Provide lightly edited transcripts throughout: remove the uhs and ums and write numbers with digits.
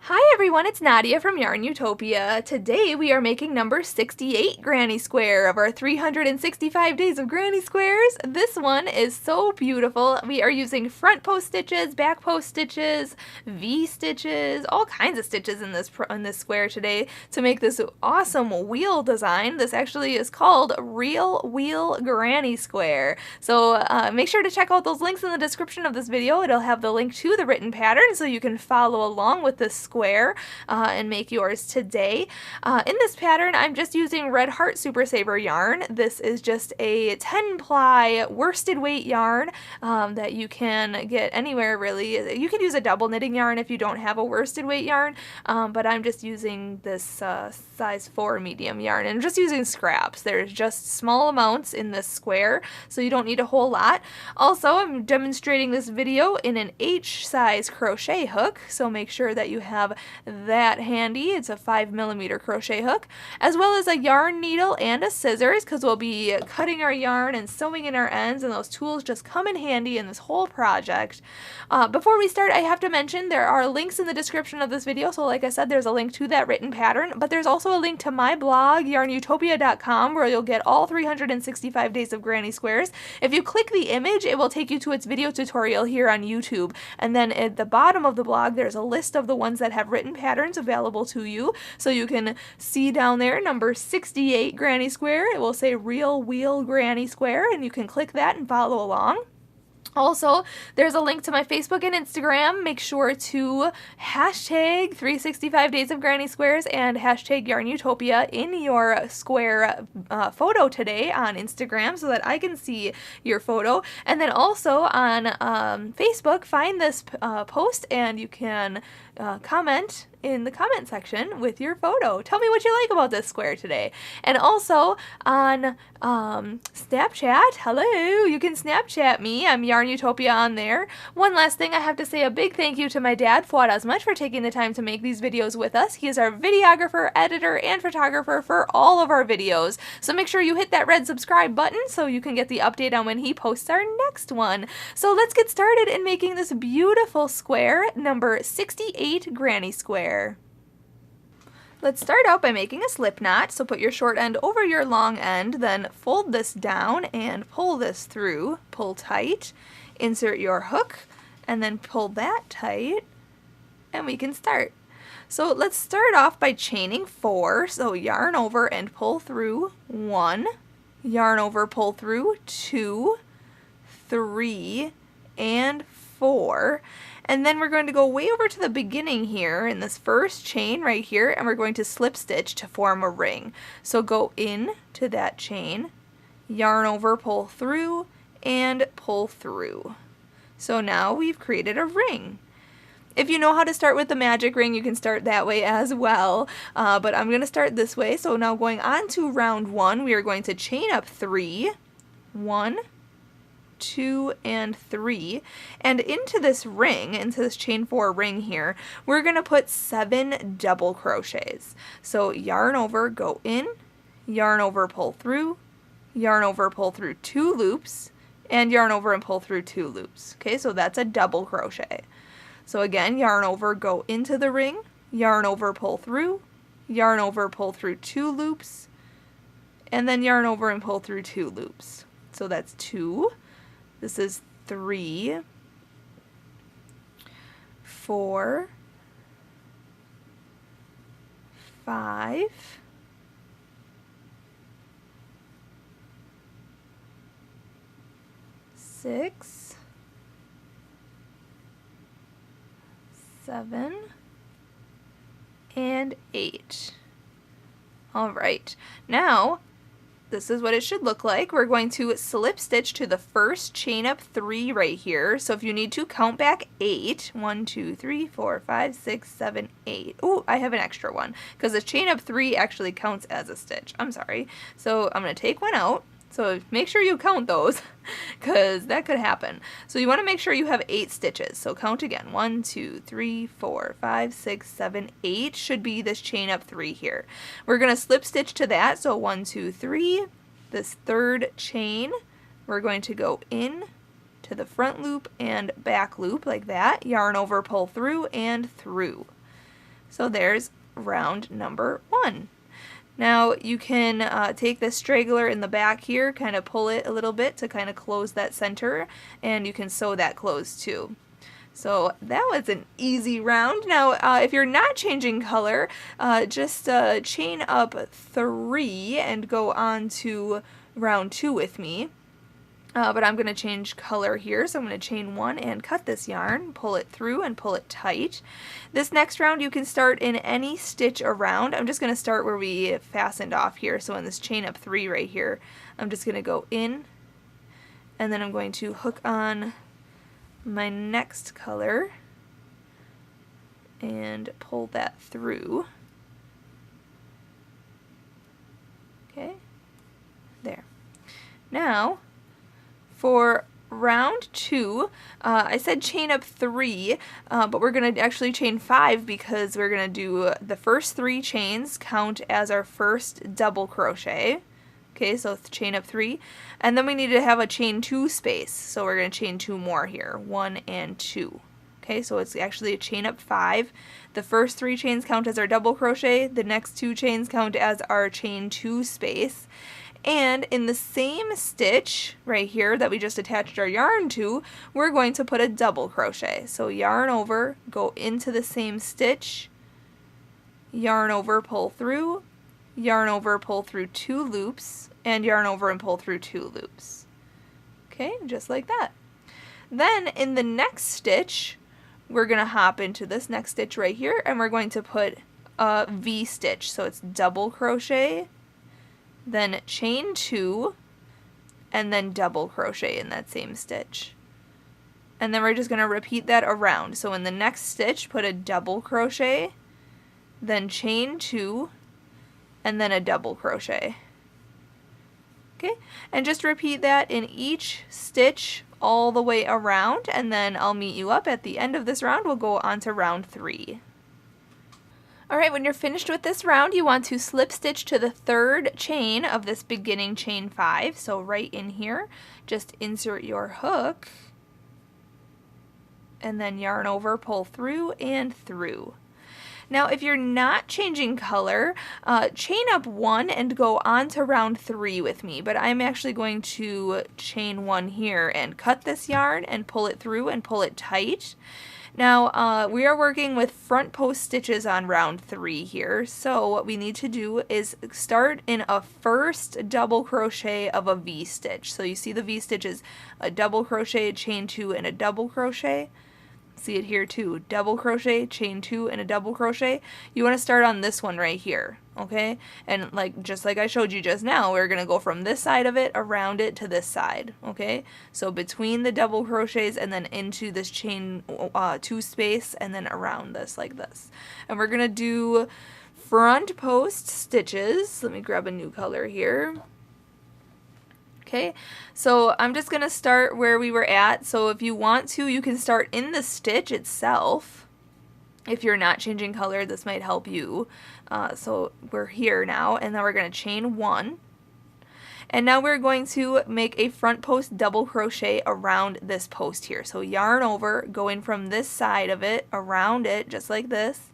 Hi everyone, it's Nadia from YARNutopia. Today we are making number 68 granny square of our 365 days of granny squares. This one is so beautiful. We are using front post stitches, back post stitches, V stitches, all kinds of stitches in this square today to make this awesome wheel design. This actually is called Real Wheel Granny Square. So make sure to check out those links in the description of this video. It'll have the link to the written pattern so you can follow along with this square and make yours today. In this pattern, I'm just using Red Heart Super Saver yarn. This is just a 10 ply worsted weight yarn that you can get anywhere really. You can use a double knitting yarn if you don't have a worsted weight yarn, but I'm just using this size 4 medium yarn and just using scraps. There's just small amounts in this square, so you don't need a whole lot. Also, I'm demonstrating this video in an H size crochet hook, so make sure that you have that handy. It's a 5mm crochet hook, as well as a yarn needle and a scissors, because we'll be cutting our yarn and sewing in our ends, and those tools just come in handy in this whole project. Before we start, I have to mention there are links in the description of this video, so like I said, there's a link to that written pattern, but there's also a link to my blog, YARNutopia.com, where you'll get all 365 days of granny squares. If you click the image, it will take you to its video tutorial here on YouTube, and then at the bottom of the blog, there's a list of the ones that have written patterns available to you, so you can see down there number 68 granny square. It will say Real Wheel Granny Square, and you can click that and follow along. Also, there's a link to my Facebook and Instagram. Make sure to hashtag 365 days of granny squares and hashtag YARNutopia in your square photo today on Instagram so that I can see your photo. And then also on Facebook, find this post and you can comment in the comment section with your photo. Tell me what you like about this square today. And also on Snapchat, hello, you can Snapchat me. I'm YARNutopia on there. One last thing, I have to say a big thank you to my dad, Fuad, Azmat, for taking the time to make these videos with us. He is our videographer, editor, and photographer for all of our videos. So make sure you hit that red subscribe button so you can get the update on when he posts our next one. So let's get started in making this beautiful square, number 68 granny square. Let's start out by making a slip knot. So put your short end over your long end, then fold this down and pull this through. Pull tight, insert your hook, and then pull that tight, and we can start. So let's start off by chaining 4. So yarn over and pull through 1, yarn over, pull through 2, 3, and 4. And then we're going to go way over to the beginning here in this first chain right here, and we're going to slip stitch to form a ring. So go in to that chain, yarn over, pull through, and pull through. So now we've created a ring. If you know how to start with the magic ring, you can start that way as well, but I'm going to start this way. So now going on to round 1, we are going to chain up 3, 1, 2, and 3, and into this ring, into this chain 4 ring here, we're going to put 7 double crochets. So yarn over, go in, yarn over, pull through, yarn over, pull through 2 loops, and yarn over and pull through 2 loops. Okay, so that's a double crochet. So again, yarn over, go into the ring, yarn over, pull through, yarn over, pull through 2 loops, and then yarn over and pull through 2 loops. So that's 2. This is 3, 4, 5, 6, 7, and 8. All right, now this is what it should look like. We're going to slip stitch to the first chain up 3 right here. So if you need to, count back 8. 1, 2, 3, 4, 5, 6, 7, 8. Oh, I have an extra one because the chain up 3 actually counts as a stitch. I'm sorry. So I'm going to take one out. So make sure you count those because that could happen. So you want to make sure you have 8 stitches. So count again. 1, 2, 3, 4, 5, 6, 7, 8 should be this chain up 3 here. We're going to slip stitch to that. So 1, 2, 3, this third chain, we're going to go in to the front loop and back loop like that. Yarn over, pull through, and through. So there's round number 1. Now you can take the straggler in the back here, kind of pull it a little bit to kind of close that center, and you can sew that closed too. So that was an easy round. Now if you're not changing color, just chain up 3 and go on to round 2 with me. But I'm going to change color here, so I'm going to chain 1 and cut this yarn, pull it through and pull it tight. This next round you can start in any stitch around. I'm just going to start where we fastened off here, so in this chain up 3 right here, I'm just going to go in, and then I'm going to hook on my next color and pull that through. Okay, there. Now, for round 2, I said chain up 3, but we're going to actually chain 5 because we're going to do the first 3 chains count as our first double crochet. Okay, so chain up 3, and then we need to have a chain 2 space, so we're going to chain 2 more here, 1 and 2. Okay, so it's actually a chain up 5. The first 3 chains count as our double crochet, the next 2 chains count as our chain 2 space. And in the same stitch right here that we just attached our yarn to, we're going to put a double crochet. So yarn over, go into the same stitch, yarn over, pull through, yarn over, pull through 2 loops, and yarn over and pull through 2 loops. Okay, just like that. Then in the next stitch, we're going to hop into this next stitch right here, and we're going to put a V stitch. So it's double crochet, then chain 2, and then double crochet in that same stitch. And then we're just going to repeat that around. So in the next stitch, put a double crochet, then chain 2, and then a double crochet. Okay, and just repeat that in each stitch all the way around, and then I'll meet you up at the end of this round. We'll go on to round 3. Alright, when you're finished with this round, you want to slip stitch to the 3rd chain of this beginning chain 5. So right in here, just insert your hook, and then yarn over, pull through and through. Now if you're not changing color, chain up 1 and go on to round 3 with me, but I'm actually going to chain 1 here and cut this yarn and pull it through and pull it tight. Now, we are working with front post stitches on round 3 here, so what we need to do is start in a first double crochet of a V stitch. So you see the V stitch is a double crochet, chain 2, and a double crochet. See it here too, double crochet, chain 2, and a double crochet. You want to start on this one right here, okay? And just like I showed you just now, we're going to go from this side of it, around it, to this side, okay? So between the double crochets and then into this chain 2 space, and then around this like this. And we're going to do front post stitches. Let me grab a new color here. Okay, so I'm just going to start where we were at. So if you want to, you can start in the stitch itself. If you're not changing color, this might help you. So we're here now, and then we're going to chain 1. And now we're going to make a front post double crochet around this post here. So yarn over, going from this side of it, around it, just like this.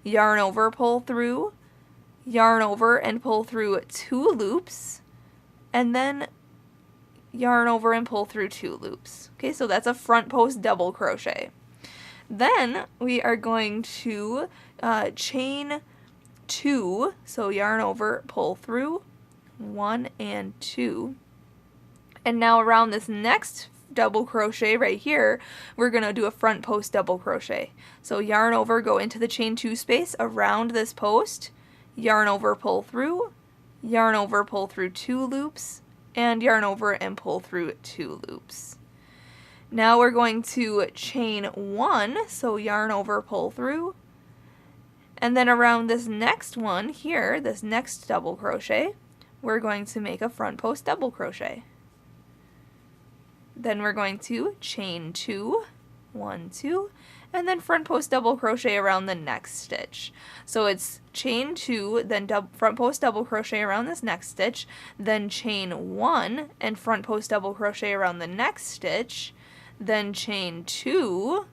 Yarn over, pull through, yarn over and pull through 2 loops, and then yarn over and pull through 2 loops. Okay, so that's a front post double crochet. Then we are going to chain 2, so yarn over, pull through, 1 and 2. And now around this next double crochet right here, we're going to do a front post double crochet. So yarn over, go into the chain 2 space around this post, yarn over, pull through, yarn over, pull through 2 loops, and yarn over and pull through 2 loops. Now we're going to chain 1, so yarn over, pull through, and then around this next one here, this next double crochet, we're going to make a front post double crochet. Then we're going to chain 2, 1, 2, and then front post double crochet around the next stitch. So it's chain 2, then front post double crochet around this next stitch, then chain 1 and front post double crochet around the next stitch, then chain 2,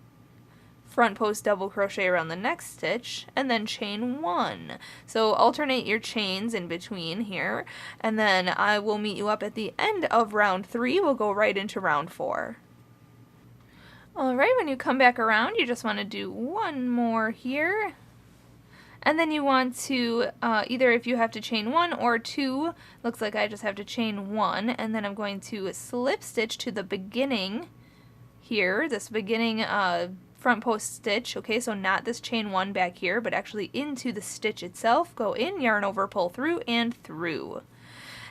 front post double crochet around the next stitch, and then chain 1. So alternate your chains in between here, and then I will meet you up at the end of round 3. We'll go right into round 4. Alright, when you come back around, you just want to do one more here. And then you want to, either if you have to chain 1 or 2, looks like I just have to chain 1, and then I'm going to slip stitch to the beginning here, this beginning front post stitch, okay, so not this chain 1 back here, but actually into the stitch itself, go in, yarn over, pull through, and through.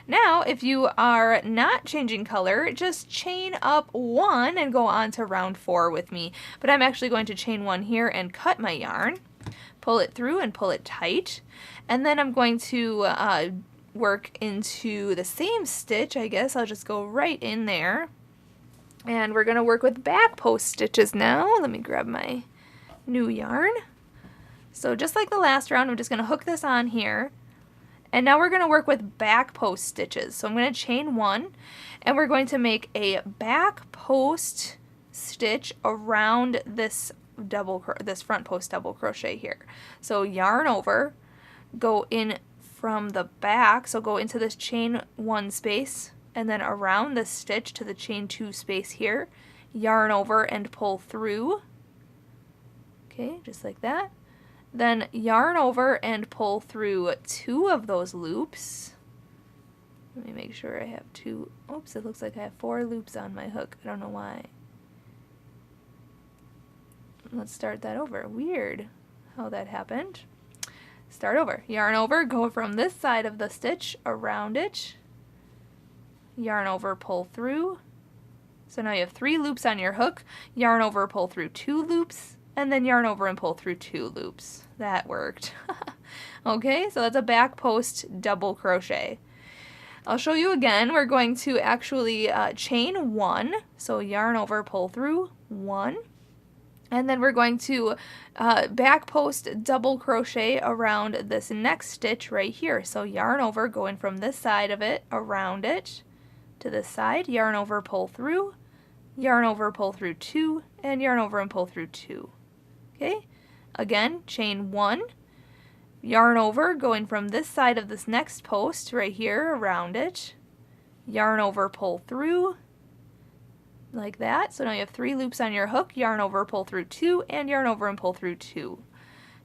Now, if you are not changing color, just chain up 1 and go on to round 4 with me, but I'm actually going to chain 1 here and cut my yarn. Pull it through and pull it tight, and then I'm going to work into the same stitch. I guess I'll just go right in there, and we're going to work with back post stitches now. Let me grab my new yarn. So just like the last round, I'm just going to hook this on here, and now we're going to work with back post stitches. So I'm going to chain 1, and we're going to make a back post stitch around this front post double crochet here. So yarn over, go in from the back, so go into this chain 1 space, and then around this stitch to the chain 2 space here, yarn over and pull through, okay, just like that. Then yarn over and pull through 2 of those loops. Let me make sure I have 2. Oops, it looks like I have 4 loops on my hook. I don't know why. Let's start that over. Weird how that happened. Start over. Yarn over, go from this side of the stitch around it. Yarn over, pull through. So now you have 3 loops on your hook. Yarn over, pull through 2 loops, and then yarn over and pull through 2 loops. That worked. Okay, so that's a back post double crochet. I'll show you again. We're going to actually chain 1. So yarn over, pull through 1. And then we're going to back post double crochet around this next stitch right here. So yarn over, going from this side of it, around it, to this side, yarn over, pull through, yarn over, pull through 2, and yarn over and pull through 2. Okay, again, chain 1, yarn over, going from this side of this next post right here, around it, yarn over, pull through, like that. So now you have 3 loops on your hook, yarn over, pull through 2, and yarn over and pull through 2.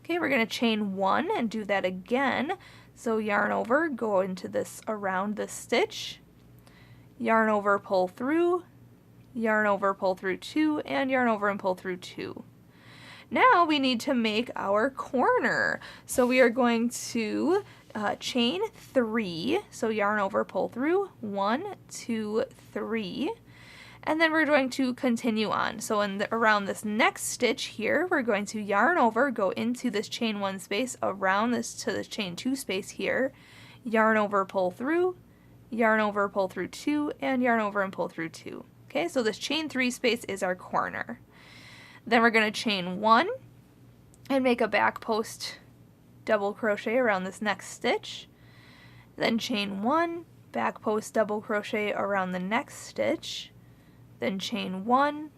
Okay, we're going to chain 1 and do that again. So yarn over, go into this, around this stitch, yarn over, pull through, yarn over, pull through 2, and yarn over and pull through 2. Now we need to make our corner. So we are going to chain 3, so yarn over, pull through, 1, 2, 3. And then we're going to continue on. So around this next stitch here, we're going to yarn over, go into this chain 1 space, around this to the chain 2 space here, yarn over, pull through, yarn over, pull through 2, and yarn over and pull through 2. Okay, so this chain 3 space is our corner. Then we're going to chain 1 and make a back post double crochet around this next stitch. Then chain 1, back post double crochet around the next stitch. Then chain 1,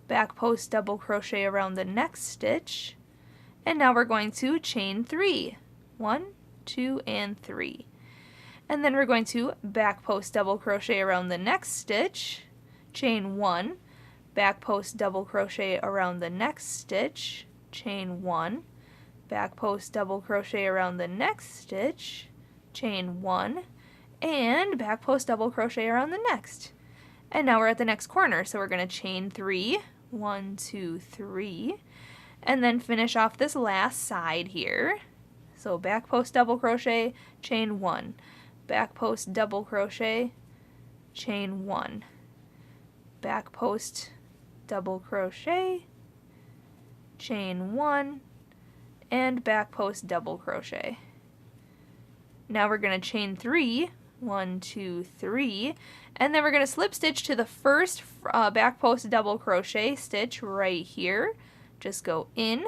back post double crochet around the next stitch, and now we're going to chain 3, 1, 2, and 3. And then we're going to back post double crochet around the next stitch, chain 1, back post double crochet around the next stitch, chain 1, back post double crochet around the next stitch, chain 1, and back post double crochet around the next. And now we're at the next corner, so we're going to chain 3, 1, 2, 3, and then finish off this last side here. So back post double crochet, chain 1, back post double crochet, chain 1, back post double crochet, chain 1, and back post double crochet. Now we're going to chain 3, 1, 2, 3, and then we're going to slip stitch to the first back post double crochet stitch right here. Just go in,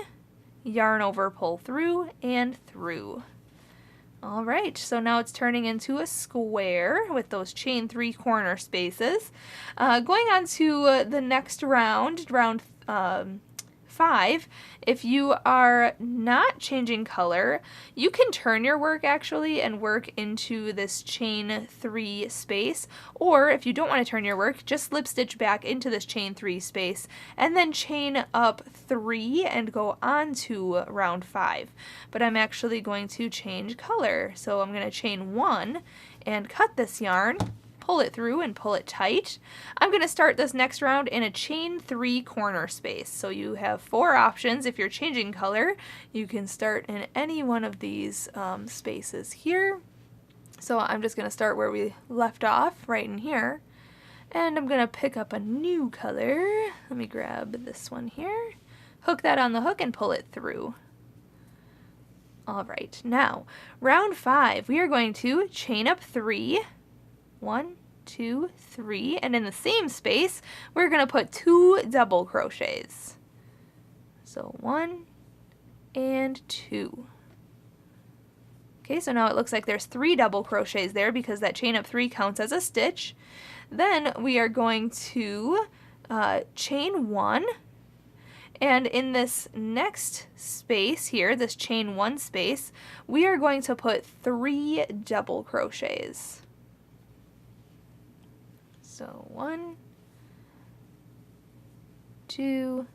yarn over, pull through, and through. Alright, so now it's turning into a square with those chain 3 corner spaces. Going on to the next round, round 5. If you are not changing color, you can turn your work actually and work into this chain 3 space, or if you don't want to turn your work, just slip stitch back into this chain 3 space and then chain up 3 and go on to round 5. But I'm actually going to change color, so I'm going to chain 1 and cut this yarn, pull it through and pull it tight. I'm going to start this next round in a chain 3 corner space. So you have 4 options. If you're changing color, you can start in any one of these spaces here. So I'm just going to start where we left off, right in here. And I'm going to pick up a new color. Let me grab this one here. Hook that on the hook and pull it through. All right, now round 5, we are going to chain up 3. 1, 2, 3, and in the same space we're going to put 2 double crochets. So 1 and 2. Okay, so now it looks like there's 3 double crochets there because that chain up 3 counts as a stitch. Then we are going to chain 1, and in this next space here, this chain 1 space, we are going to put 3 double crochets. So 1, 2,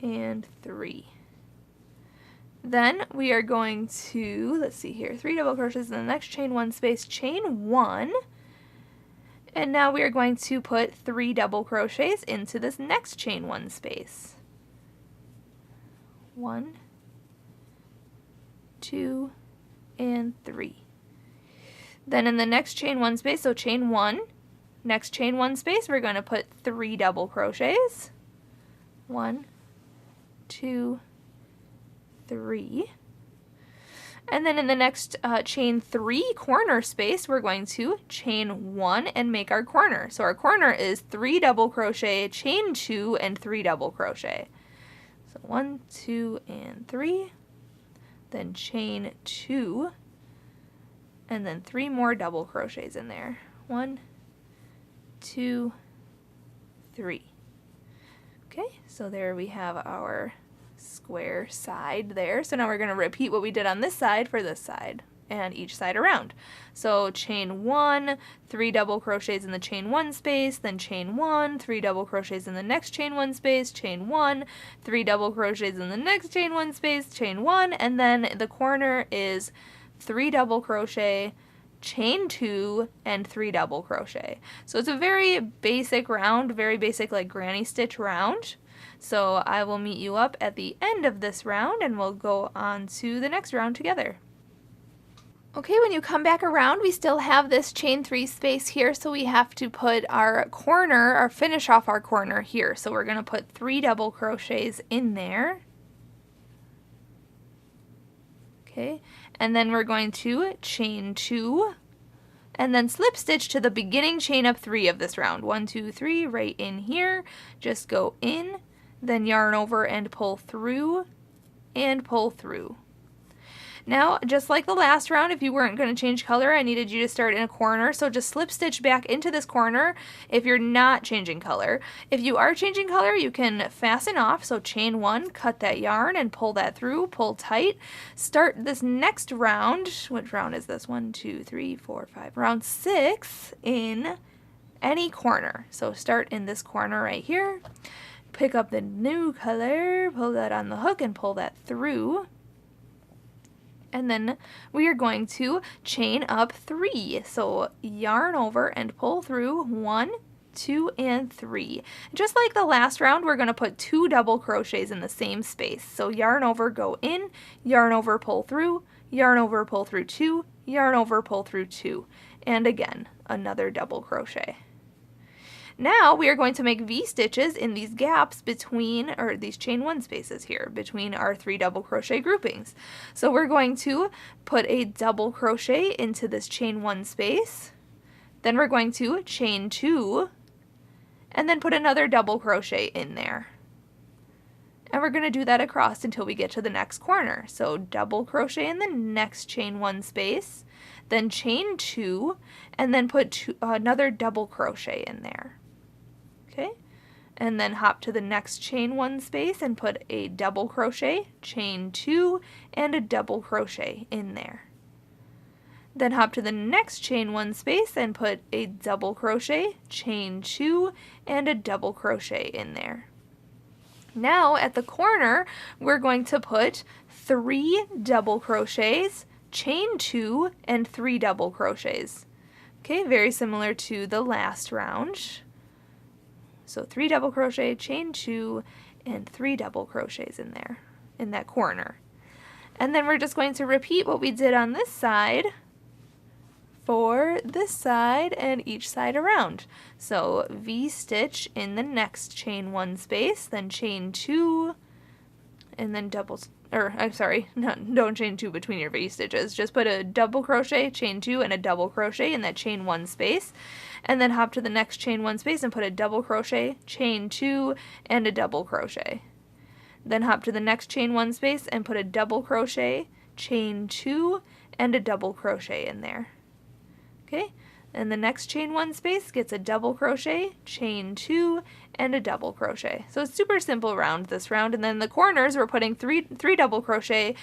and 3. Then we are going to, let's see here, 3 double crochets in the next chain 1 space, chain 1, and now we are going to put 3 double crochets into this next chain 1 space. 1, 2, and 3. Then in the next chain 1 space, so chain 1, next chain 1 space, we're going to put 3 double crochets. 1, 2, 3. And then in the next chain 3 corner space, we're going to chain 1 and make our corner. So our corner is 3 double crochet, chain 2, and 3 double crochet. So 1, 2, and 3. Then chain 2, and then 3 more double crochets in there. 1, 2, 3. Okay, so there we have our square side there. So now we're going to repeat what we did on this side for this side and each side around. So chain 1, 3 double crochets in the chain 1 space, then chain 1, 3 double crochets in the next chain 1 space, chain 1, 3 double crochets in the next chain 1 space, chain 1, and then the corner is 3 double crochet, chain 2, and 3 double crochet. So it's a very basic round, very basic like granny stitch round. So I will meet you up at the end of this round and we'll go on to the next round together. Okay, when you come back around, we still have this chain 3 space here, so we have to put our corner, or finish off our corner here. So we're going to put 3 double crochets in there. Okay, and then we're going to chain 2 and then slip stitch to the beginning chain up 3 of this round. 1, 2, 3, right in here. Just go in, then yarn over and pull through and pull through. Now, just like the last round, if you weren't going to change color, I needed you to start in a corner, so just slip stitch back into this corner if you're not changing color. If you are changing color, you can fasten off, so chain 1, cut that yarn and pull that through, pull tight. Start this next round, which round is this? 1, 2, 3, 4, 5, round 6 in any corner. So start in this corner right here, pick up the new color, pull that on the hook and pull that through. And then we are going to chain up 3. So yarn over and pull through 1, 2, and 3. Just like the last round, we're going to put 2 double crochets in the same space. So yarn over, go in, yarn over, pull through, yarn over, pull through 2, yarn over, pull through 2. And again, another double crochet. Now we are going to make V-stitches in these gaps between, or these chain 1 spaces here, between our 3 double crochet groupings. So we're going to put a double crochet into this chain 1 space, then we're going to chain 2, and then put another double crochet in there. And we're going to do that across until we get to the next corner. So double crochet in the next chain 1 space, then chain 2, and then put another double crochet in there. Okay, and then hop to the next chain 1 space and put a double crochet, chain 2, and a double crochet in there. Then hop to the next chain 1 space and put a double crochet, chain 2, and a double crochet in there. Now at the corner, we're going to put 3 double crochets, chain 2, and 3 double crochets. Okay, very similar to the last round. So 3 double crochet, chain 2, and 3 double crochets in there, in that corner. And then we're just going to repeat what we did on this side for this side and each side around. So V-stitch in the next chain 1 space, then chain 2, and then don't chain 2 between your V-stitches. Just put a double crochet, chain 2, and a double crochet in that chain 1 space, and then hop to the next chain 1 space and put a double crochet, chain 2, and a double crochet. Then hop to the next chain 1 space and put a double crochet, chain 2, and a double crochet in there. Okay, and the next chain 1 space gets a double crochet, chain 2, and a double crochet. So it's super simple round this round. And then the corners, we're putting three double crochet,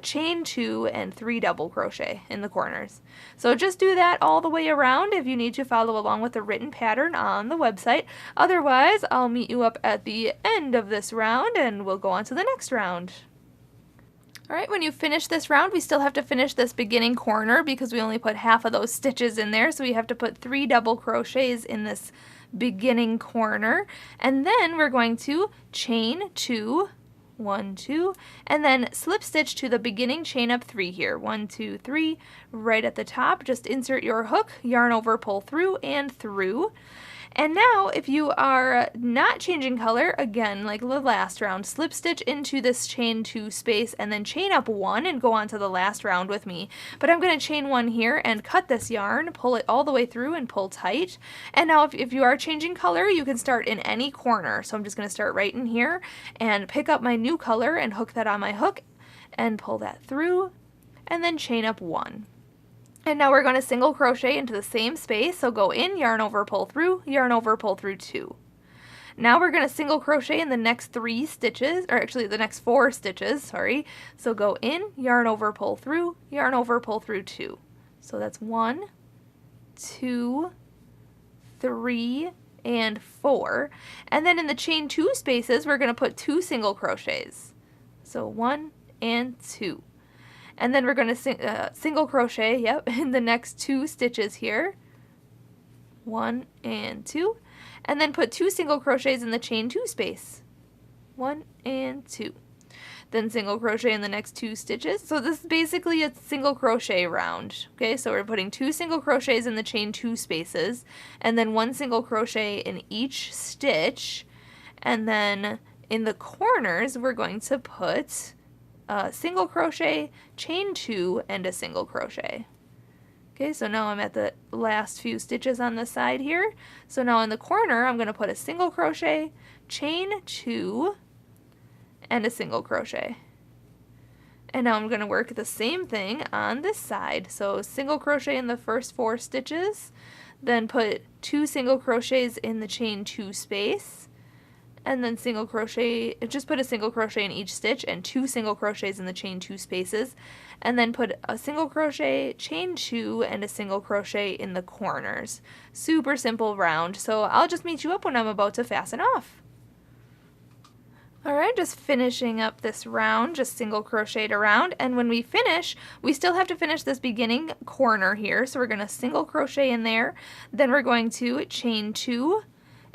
chain 2, and 3 double crochet in the corners. So just do that all the way around if you need to follow along with the written pattern on the website. Otherwise, I'll meet you up at the end of this round and we'll go on to the next round. Alright, when you finish this round, we still have to finish this beginning corner because we only put half of those stitches in there, so we have to put 3 double crochets in this beginning corner. And then we're going to chain 2, 1, 2, and then slip stitch to the beginning chain up 3 here. 1, 2, 3, right at the top. Just insert your hook, yarn over, pull through, and through. And now, if you are not changing color, again, like the last round, slip stitch into this chain 2 space and then chain up 1 and go on to the last round with me. But I'm going to chain 1 here and cut this yarn, pull it all the way through and pull tight. And now if you are changing color, you can start in any corner. So I'm just going to start right in here and pick up my new color and hook that on my hook and pull that through and then chain up 1. And now we're going to single crochet into the same space, so go in, yarn over, pull through, yarn over, pull through 2. Now we're going to single crochet in the next 3 stitches, or actually the next 4 stitches, sorry. So go in, yarn over, pull through, yarn over, pull through 2. So that's 1, 2, 3, and 4. And then in the chain 2 spaces, we're going to put 2 single crochets. So 1 and 2. And then we're going to single crochet, in the next 2 stitches here. 1 and 2. And then put 2 single crochets in the chain 2 space. 1 and 2. Then single crochet in the next 2 stitches. So this is basically a single crochet round. Okay, so we're putting 2 single crochets in the chain 2 spaces, and then 1 single crochet in each stitch. And then in the corners, we're going to put single crochet, chain 2, and a single crochet. Okay, so now I'm at the last few stitches on the side here. So now in the corner, I'm going to put a single crochet, chain 2, and a single crochet. And now I'm going to work the same thing on this side. So single crochet in the first 4 stitches, then put 2 single crochets in the chain 2 space, and then single crochet, just put a single crochet in each stitch and 2 single crochets in the chain 2 spaces, and then put a single crochet, chain 2, and a single crochet in the corners. Super simple round, so I'll just meet you up when I'm about to fasten off. Alright, just finishing up this round, just single crocheted around, and when we finish, we still have to finish this beginning corner here, so we're going to single crochet in there, then we're going to chain 2,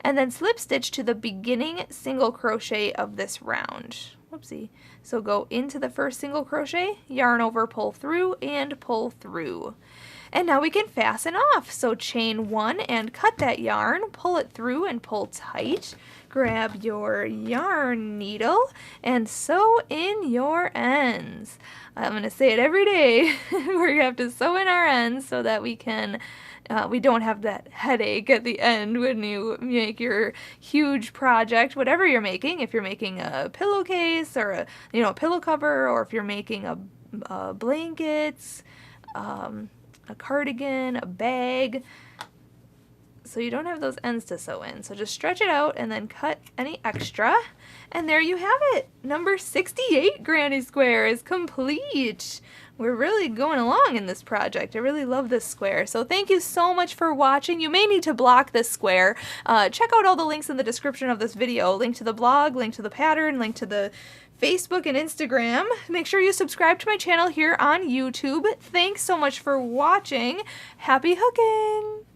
and then slip stitch to the beginning single crochet of this round. Whoopsie. So go into the first single crochet, yarn over, pull through, and pull through. And now we can fasten off. So chain 1 and cut that yarn, pull it through and pull tight. Grab your yarn needle and sew in your ends. I'm going to say it every day. We're going to have to sew in our ends so that we can we don't have that headache at the end when you make your huge project, whatever you're making. If you're making a pillowcase or a pillow cover, or if you're making a blankets, a cardigan, a bag, so you don't have those ends to sew in. So just stretch it out and then cut any extra. And there you have it. Number 68 granny square is complete. We're really going along in this project. I really love this square. So thank you so much for watching. You may need to block this square. Check out all the links in the description of this video. Link to the blog, link to the pattern, link to the Facebook and Instagram. Make sure you subscribe to my channel here on YouTube. Thanks so much for watching. Happy hooking!